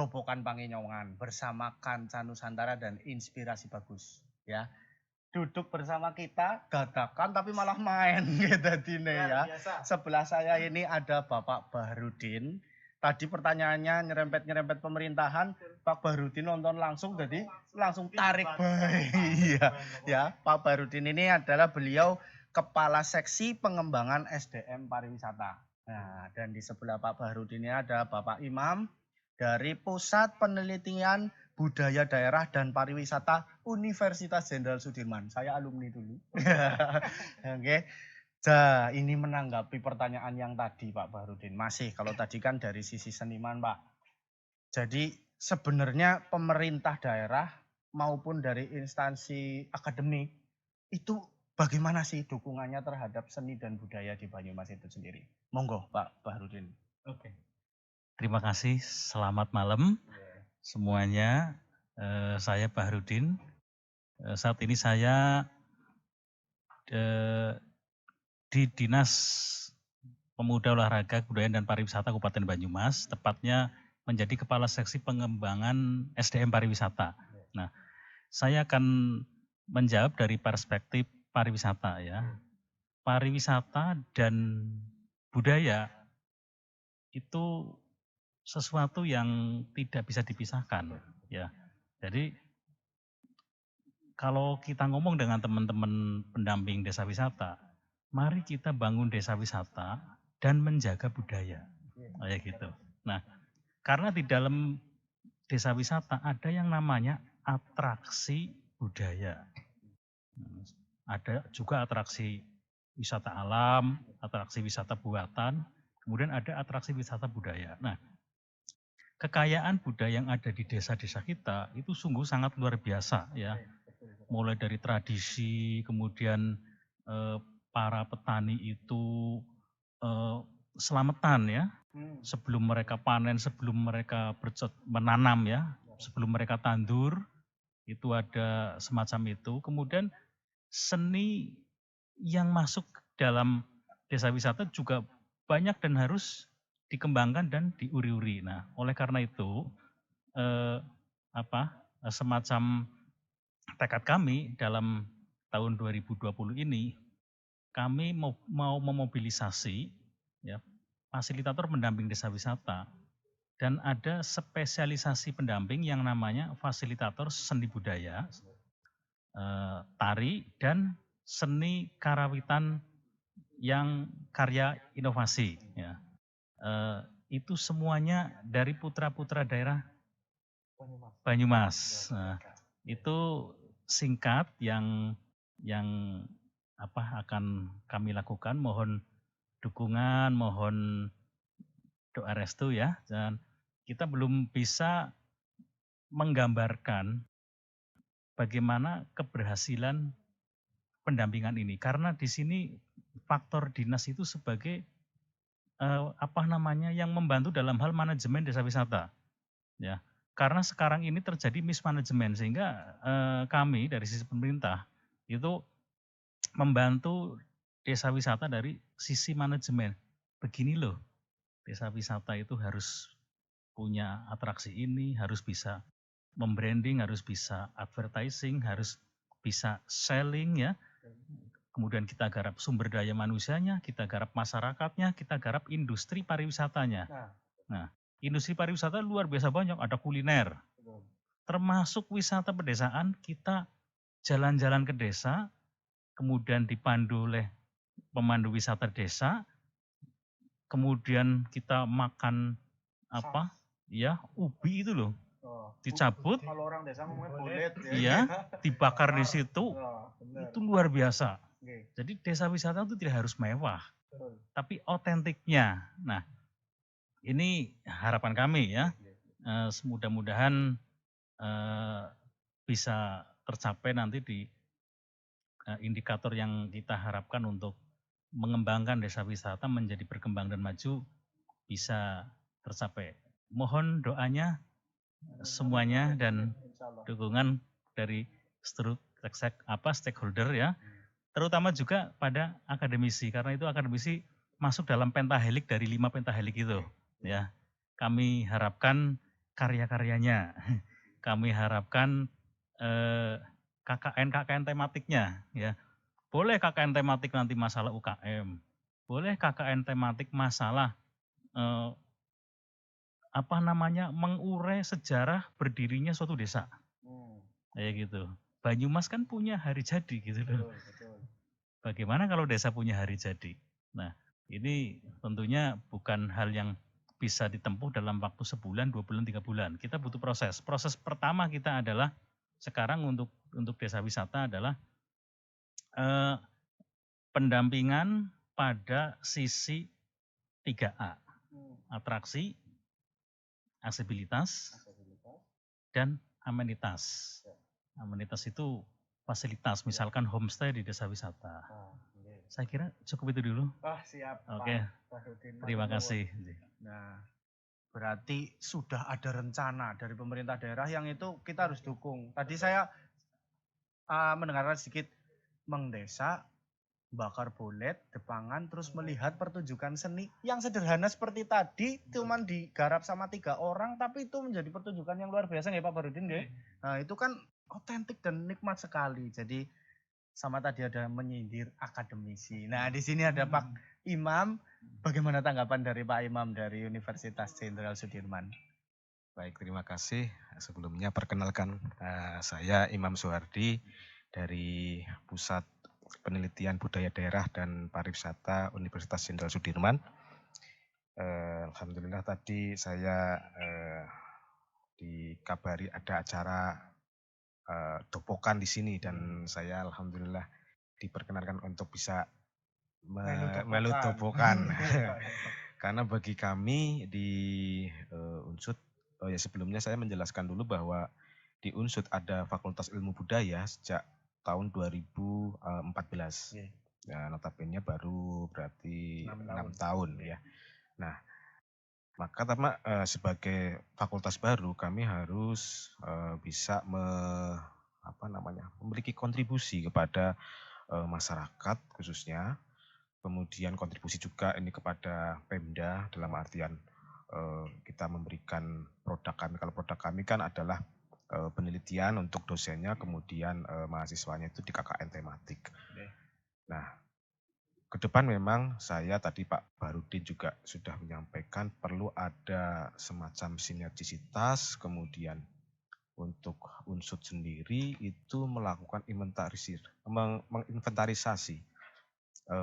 Grobogan Panginyongan bersama Kanca Nusantara dan Inspirasi Bagus ya. Duduk bersama kita dadakan tapi malah main gitu dine ya. Sebelah saya ini ada Bapak Bahrudin. Tadi pertanyaannya nyerempet-nyerempet pemerintahan, Pak Bahrudin nonton langsung jadi langsung tarik baik. Iya ya, Pak Bahrudin ini adalah beliau Kepala Seksi Pengembangan SDM Pariwisata. Nah, dan di sebelah Pak Bahrudin ini ada Bapak Imam dari Pusat Penelitian Budaya Daerah dan Pariwisata Universitas Jenderal Sudirman. Saya alumni dulu. Oke. Nah, ini menanggapi pertanyaan yang tadi Pak Bahrudin. Masih kalau tadi kan dari sisi seniman Pak. Jadi sebenarnya pemerintah daerah maupun dari instansi akademik itu bagaimana sih dukungannya terhadap seni dan budaya di Banyumas itu sendiri? Monggo Pak Bahrudin. Oke. Terima kasih, selamat malam semuanya. Saya Bahrudin. Saat ini saya di Dinas Pemuda Olahraga Kebudayaan dan Pariwisata Kabupaten Banyumas, tepatnya menjadi Kepala Seksi Pengembangan SDM Pariwisata. Nah, saya akan menjawab dari perspektif pariwisata ya. Pariwisata dan budaya itu sesuatu yang tidak bisa dipisahkan ya. Jadi kalau kita ngomong dengan teman-teman pendamping desa wisata, mari kita bangun desa wisata dan menjaga budaya. Kayak gitu. Nah, karena di dalam desa wisata ada yang namanya atraksi budaya. Ada juga atraksi wisata alam, atraksi wisata buatan, kemudian ada atraksi wisata budaya. Nah, kekayaan budaya yang ada di desa-desa kita itu sungguh sangat luar biasa ya. Mulai dari tradisi, kemudian para petani itu selamatan ya. Sebelum mereka panen, sebelum mereka menanam ya, sebelum mereka tandur, itu ada semacam itu. Kemudian seni yang masuk dalam desa wisata juga banyak dan harus dikembangkan dan diuri-uri. Nah, oleh karena itu semacam tekad kami dalam tahun 2020 ini, kami mau memobilisasi ya, fasilitator pendamping desa wisata dan ada spesialisasi pendamping yang namanya fasilitator seni budaya, tari dan seni karawitan yang karya inovasi ya. Itu semuanya dari putra-putra daerah Banyumas. Nah, itu singkat yang akan kami lakukan. Mohon dukungan, mohon doa restu ya. Dan kita belum bisa menggambarkan bagaimana keberhasilan pendampingan ini, karena di sini faktor dinas itu sebagai yang membantu dalam hal manajemen desa wisata ya. Karena sekarang ini terjadi mismanagement, sehingga kami dari sisi pemerintah itu membantu desa wisata dari sisi manajemen. Begini loh, desa wisata itu harus punya atraksi ini, harus bisa membranding, harus bisa advertising, harus bisa selling ya. Kemudian kita garap sumber daya manusianya, kita garap masyarakatnya, kita garap industri pariwisatanya. Nah, industri pariwisata luar biasa banyak, ada kuliner. Termasuk wisata pedesaan, kita jalan-jalan ke desa, kemudian dipandu oleh pemandu wisata desa, kemudian kita makan ubi itu loh, dicabut, kalau orang desa ngomongnya kulit ya, dibakar di situ, itu luar biasa. Jadi desa wisata itu tidak harus mewah, tapi otentiknya. Nah, ini harapan kami ya, mudah-mudahan bisa tercapai nanti di indikator yang kita harapkan untuk mengembangkan desa wisata menjadi berkembang dan maju bisa tercapai. Mohon doanya semuanya dan dukungan dari stakeholder ya, terutama juga pada akademisi, karena itu akademisi masuk dalam pentahelik dari 5 pentahelik itu ya. Kami harapkan karya-karyanya. Kami harapkan KKN tematiknya ya. Boleh KKN tematik nanti masalah UKM, boleh KKN tematik masalah mengurai sejarah berdirinya suatu desa. Kayak gitu. Banyumas kan punya hari jadi gitu loh. Betul. Bagaimana kalau desa punya hari jadi? Nah, ini tentunya bukan hal yang bisa ditempuh dalam waktu sebulan, 2 bulan, 3 bulan. Kita butuh proses. Proses pertama kita adalah sekarang untuk desa wisata adalah pendampingan pada sisi 3A. Atraksi, aksesibilitas, dan amenitas. Amenitas itu fasilitas, misalkan homestay di desa wisata. Saya kira cukup itu dulu. Siap. Oke, terima kasih. Nah, berarti sudah ada rencana dari pemerintah daerah yang itu kita harus dukung. Tadi saya mendengarkan sedikit mengdesa, bakar bolet, depangan, terus melihat pertunjukan seni yang sederhana seperti tadi, cuman digarap sama 3 orang, tapi itu menjadi pertunjukan yang luar biasa ya Pak Barudin ya. Nah itu kan otentik dan nikmat sekali. Jadi sama tadi ada menyindir akademisi. Nah di sini ada Pak Imam. Bagaimana tanggapan dari Pak Imam dari Universitas Jenderal Sudirman? Baik, terima kasih. Sebelumnya perkenalkan, saya Imam Soehardi dari Pusat Penelitian Budaya Daerah dan Pariwisata Universitas Jenderal Sudirman. Alhamdulillah tadi saya dikabari ada acara topokan di sini dan saya alhamdulillah diperkenalkan untuk bisa melu topokan. Karena bagi kami di Unsud, sebelumnya saya menjelaskan dulu bahwa di Unsud ada Fakultas Ilmu Budaya sejak tahun 2014. Ya, notabene baru berarti 6 tahun ya. Nah, maka sebagai fakultas baru kami harus bisa memiliki kontribusi kepada masyarakat khususnya. Kemudian kontribusi juga ini kepada Pemda dalam artian kita memberikan produk kami. Kalau produk kami kan adalah penelitian untuk dosennya, kemudian mahasiswanya itu di KKN tematik. Nah, ke depan memang saya tadi Pak Barudin juga sudah menyampaikan perlu ada semacam sinergisitas, kemudian untuk Unsud sendiri itu melakukan menginventarisasi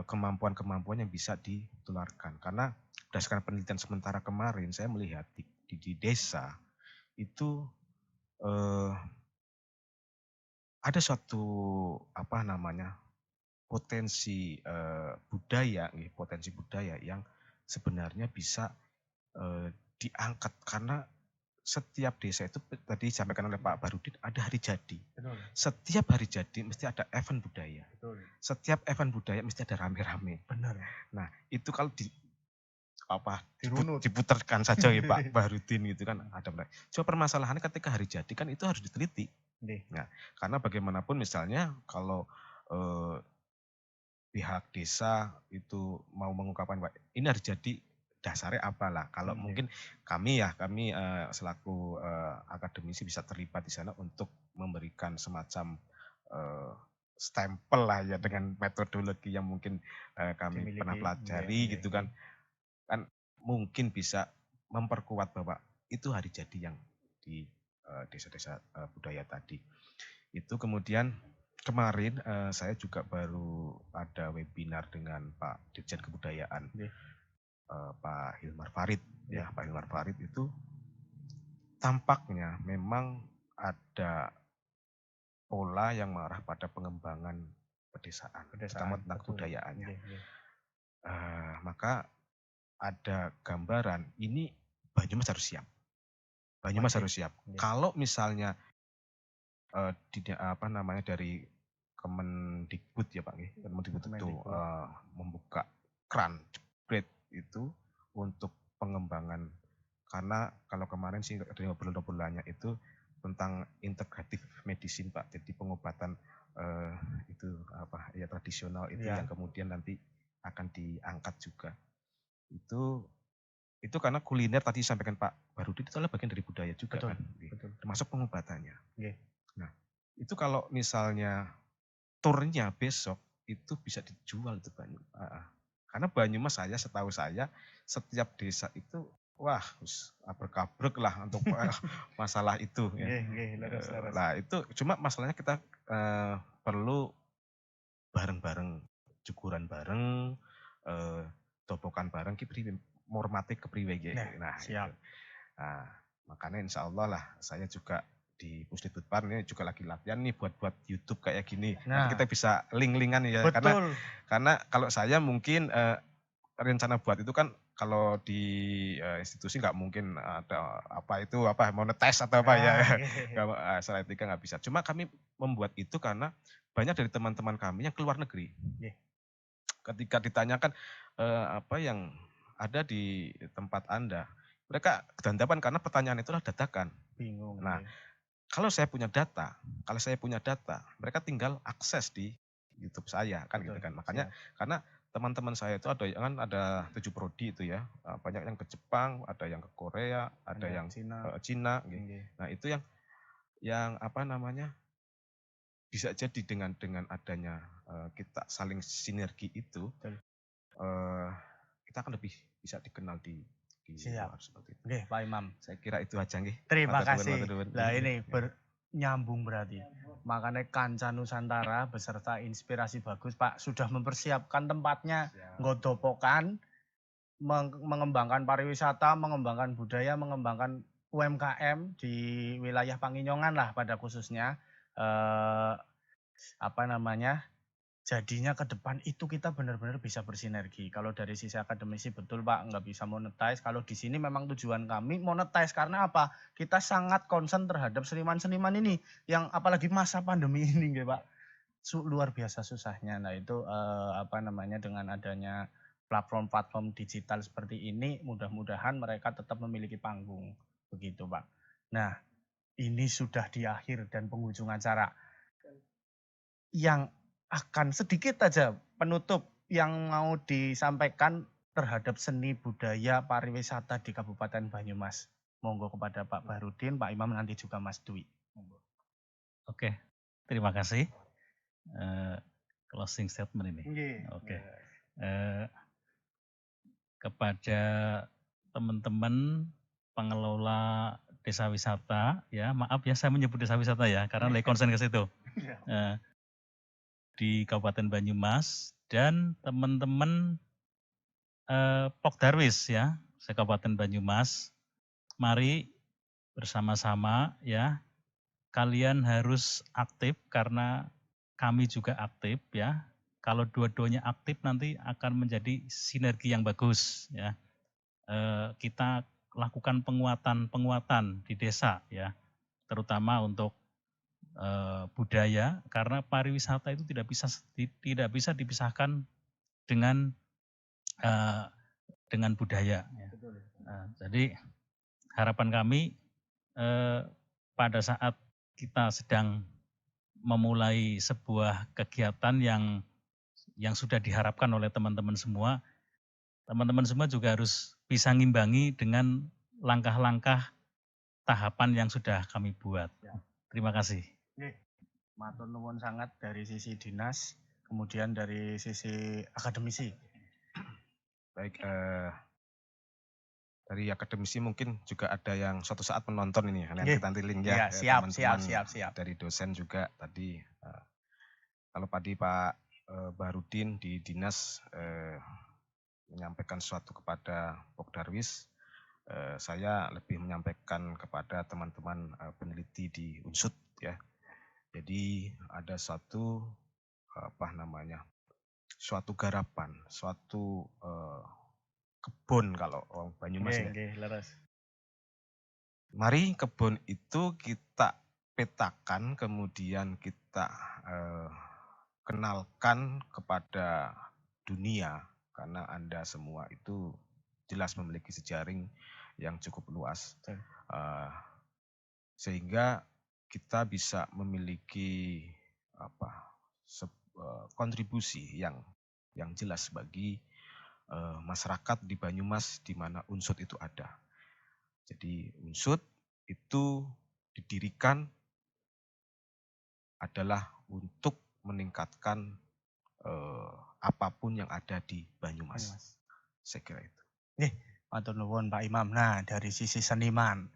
kemampuan-kemampuan yang bisa ditularkan. Karena berdasarkan penelitian sementara kemarin saya melihat di desa itu ada suatu potensi budaya yang sebenarnya bisa diangkat karena setiap desa itu tadi disampaikan oleh Pak Barudin ada hari jadi. Betul. Setiap hari jadi mesti ada event budaya. Betul. Setiap event budaya mesti ada rame-rame. Benar. Nah, itu kalau diputarkan saja ya Pak Barudin gitu kan ada. Cuma permasalahannya ketika hari jadi kan itu harus diteliti. Nah, karena bagaimanapun misalnya kalau pihak desa itu mau mengungkapkan Pak, ini harus jadi dasarnya apalah. Kalau mungkin kami selaku akademisi bisa terlibat di sana untuk memberikan semacam stempel lah ya dengan metodologi yang mungkin kami pernah pelajari gitu kan. Kan mungkin bisa memperkuat bahwa itu hari jadi yang di desa-desa budaya tadi. Itu kemudian kemarin saya juga baru ada webinar dengan Pak Dirjen Kebudayaan, Pak Hilmar Farid. Ya, Pak Hilmar Farid itu tampaknya memang ada pola yang mengarah pada pengembangan pedesaan terutama tentang kebudayaannya. Maka ada gambaran ini Banyumas harus siap. Banyumas harus siap. Kalau misalnya dari Kemendikbud ya Pak, Kemendikbud itu membuka keran jebret itu untuk pengembangan, karena kalau kemarin sih dari obrolan-obrolannya itu tentang integratif medicine Pak, jadi pengobatan tradisional itu yang kemudian nanti akan diangkat juga. Itu Itu karena kuliner tadi disampaikan Pak Barudin itu adalah bagian dari budaya juga Betul, kan, betul. termasuk pengobatannya. Nggih. Nah, itu kalau misalnya turnya besok itu bisa dijual itu karena Banyumas setahu saya setiap desa itu wah abrek-abrek lah untuk masalah itu ya. Nggih, leres. Nah itu cuma masalahnya kita perlu bareng-bareng, syukuran bareng, topokan bareng ki priwe, mormate kepriwe nggih. Nah, siap. itu. Nah, makanya insya Allah lah saya juga di Pusdikbudpar ini juga lagi latihan nih buat YouTube kayak gini. Nanti kita bisa link-linkan ya. Betul. Karena kalau saya mungkin rencana buat itu kan kalau di institusi nggak mungkin ada monetize atau apa ya. Secara etika nggak bisa. Cuma kami membuat itu karena banyak dari teman-teman kami yang keluar negeri. Ketika ditanyakan apa yang ada di tempat Anda, mereka kedandapan karena pertanyaan itulah dadakan. Bingung. Nah, kalau saya punya data, mereka tinggal akses di YouTube saya kan. Betul, gitu kan. Makanya karena teman-teman saya itu ada 7 prodi itu ya. Banyak yang ke Jepang, ada yang ke Korea, ada yang Cina gitu. Nah, itu yang apa namanya? Bisa jadi dengan adanya kita saling sinergi itu, kita akan lebih bisa dikenal di luar seperti itu. Oke, Pak Imam. Saya kira itu aja nggih. Terima kasih. Nah ini nyambung berarti. Makanya Kanca Nusantara beserta Inspirasi Bagus Pak sudah mempersiapkan tempatnya, nggodopokan, mengembangkan pariwisata, mengembangkan budaya, mengembangkan UMKM di wilayah Panginyongan lah pada khususnya. Jadinya ke depan itu kita benar-benar bisa bersinergi. Kalau dari sisi akademisi betul Pak, nggak bisa monetize. Kalau di sini memang tujuan kami monetize karena apa? Kita sangat concern terhadap seniman-seniman ini yang apalagi masa pandemi ini, nggih Pak. Luar biasa susahnya. Nah itu dengan adanya platform-platform digital seperti ini, mudah-mudahan mereka tetap memiliki panggung, begitu Pak. Nah ini sudah di akhir dan penghujung acara. Yang akan sedikit aja penutup yang mau disampaikan terhadap seni budaya pariwisata di Kabupaten Banyumas. Monggo kepada Pak Barudin, Pak Imam, nanti juga Mas Dwi. Oke, terima kasih. Closing statement ini. Oke. Kepada teman-teman pengelola desa wisata, ya maaf ya saya menyebut desa wisata ya, karena lagi konsen ke situ. Di Kabupaten Banyumas dan teman-teman Pokdarwis ya, Kabupaten Banyumas, mari bersama-sama ya, kalian harus aktif karena kami juga aktif ya. Kalau dua-duanya aktif nanti akan menjadi sinergi yang bagus ya. Kita lakukan penguatan di desa ya, terutama untuk budaya, karena pariwisata itu tidak bisa dipisahkan dengan budaya. Ya. Jadi harapan kami pada saat kita sedang memulai sebuah kegiatan yang sudah diharapkan oleh teman-teman semua juga harus bisa ngimbangi dengan langkah-langkah tahapan yang sudah kami buat. Terima kasih. Matur nuwun sangat dari sisi dinas, kemudian dari sisi akademisi. Baik, dari akademisi mungkin juga ada yang suatu saat menonton ini, kalian kita nanti link ya. Siap. Dari dosen juga tadi, kalau tadi Pak Barudin di dinas menyampaikan sesuatu kepada Pokdarwis, saya lebih menyampaikan kepada teman-teman peneliti di Unsud ya. Jadi ada suatu suatu garapan, suatu kebun kalau orang Banyumas ya. Mari kebun itu kita petakan, kemudian kita kenalkan kepada dunia, karena Anda semua itu jelas memiliki jejaring yang cukup luas, sehingga kita bisa memiliki kontribusi yang jelas bagi masyarakat di Banyumas di mana Unsut itu ada. Jadi Unsut itu didirikan adalah untuk meningkatkan apapun yang ada di Banyumas. Saya kira itu. Matur nuwun Pak Imam. Nah, dari sisi seniman,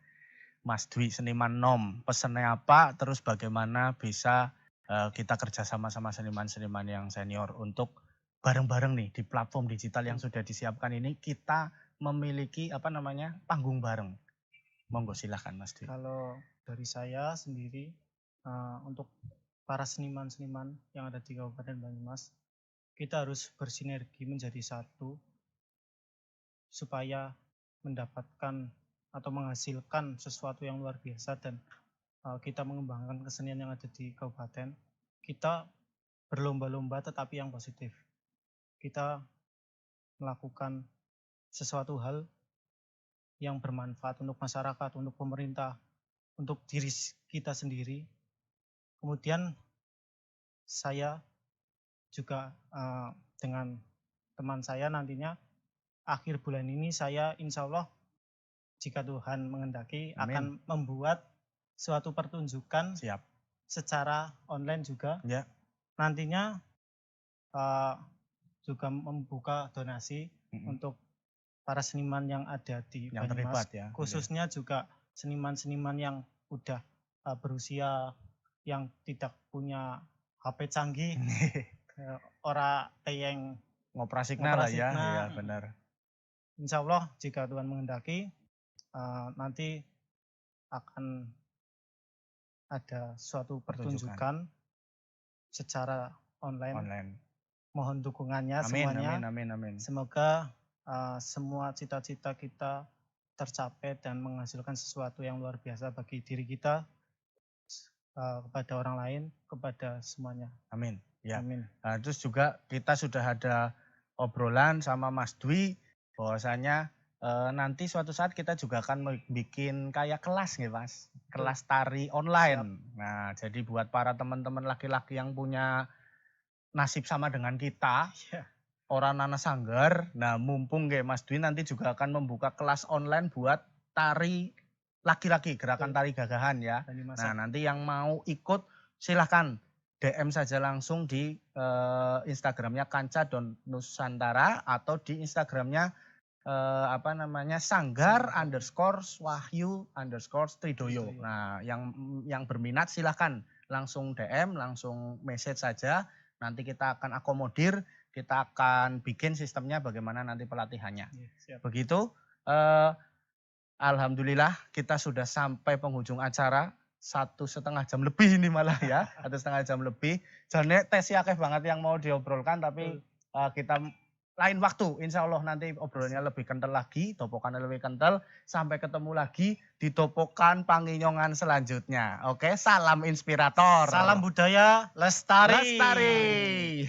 Mas Dwi seniman nom, pesannya apa? Terus bagaimana bisa kita kerja sama seniman-seniman yang senior untuk bareng-bareng nih di platform digital yang sudah disiapkan ini kita memiliki panggung bareng. Monggo silahkan Mas Dwi. Kalau dari saya sendiri untuk para seniman-seniman yang ada di Kabupaten Banyumas, kita harus bersinergi menjadi satu supaya mendapatkan atau menghasilkan sesuatu yang luar biasa dan kita mengembangkan kesenian yang ada di kabupaten. Kita berlomba-lomba tetapi yang positif. Kita melakukan sesuatu hal yang bermanfaat untuk masyarakat, untuk pemerintah, untuk diri kita sendiri. Kemudian saya juga dengan teman saya nantinya akhir bulan ini saya insya Allah jika Tuhan menghendaki akan membuat suatu pertunjukan secara online juga. Ya. Nantinya juga membuka donasi untuk para seniman yang ada di yang Banyumas, terlibat ya. khususnya juga seniman-seniman yang udah berusia yang tidak punya HP canggih, ora teyeng ngoperasikan lah ya, iya benar. Insya Allah jika Tuhan menghendaki nanti akan ada suatu pertunjukan secara online. Mohon dukungannya semuanya. Amin. Semoga semua cita-cita kita tercapai dan menghasilkan sesuatu yang luar biasa bagi diri kita, kepada orang lain, kepada semuanya. Amin. Ya. Amin. Nah, terus juga kita sudah ada obrolan sama Mas Dwi bahwasanya nanti suatu saat kita juga akan bikin kayak kelas nih Mas, kelas tari online. Siap. Nah jadi buat para teman-teman laki-laki yang punya nasib sama dengan kita, orang Nana Sanggar, nah mumpung Mas Dwi nanti juga akan membuka kelas online buat tari laki-laki, gerakan tari gagahan ya. Nah nanti yang mau ikut silahkan DM saja langsung di Instagramnya Kanca.Nusantara atau di Instagramnya Sanggar_Wahyu_Tridoyo. Nah yang berminat silahkan langsung DM, langsung message saja. Nanti kita akan akomodir, kita akan bikin sistemnya bagaimana nanti pelatihannya. Siap. Begitu. Alhamdulillah kita sudah sampai penghujung acara. 1,5 jam lebih ini malah ya, 1,5 jam lebih. Jane tes akeh banget yang mau diobrolkan, tapi kita lain waktu. Insya Allah nanti obrolannya lebih kental lagi, topokannya lebih kental. Sampai ketemu lagi di topokan Panginyongan selanjutnya. Oke, salam inspirator. Salam budaya lestari. Lestari.